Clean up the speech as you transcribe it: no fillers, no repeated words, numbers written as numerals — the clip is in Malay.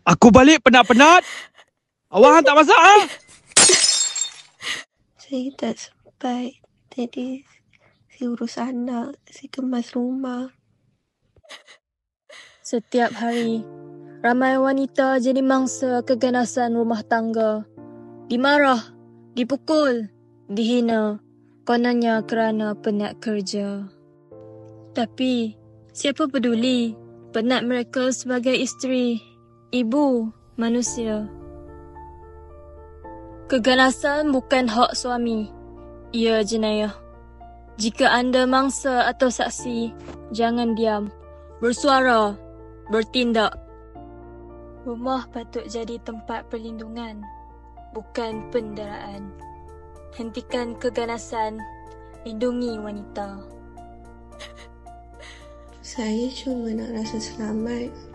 Aku balik penat-penat. Awak hantar masak, ha? Saya tak sempat. Tadi saya urus anak, saya kemas rumah. Setiap hari, ramai wanita jadi mangsa keganasan rumah tangga. Dimarah, dipukul, dihina, kononnya kerana penat kerja. Tapi, siapa peduli? Penat mereka sebagai isteri, ibu, manusia. Keganasan bukan hak suami. Ia jenayah. Jika anda mangsa atau saksi, jangan diam. Bersuara, bertindak. Rumah patut jadi tempat perlindungan, bukan penderaan. Hentikan keganasan, lindungi wanita. Saya cuma nak rasa selamat.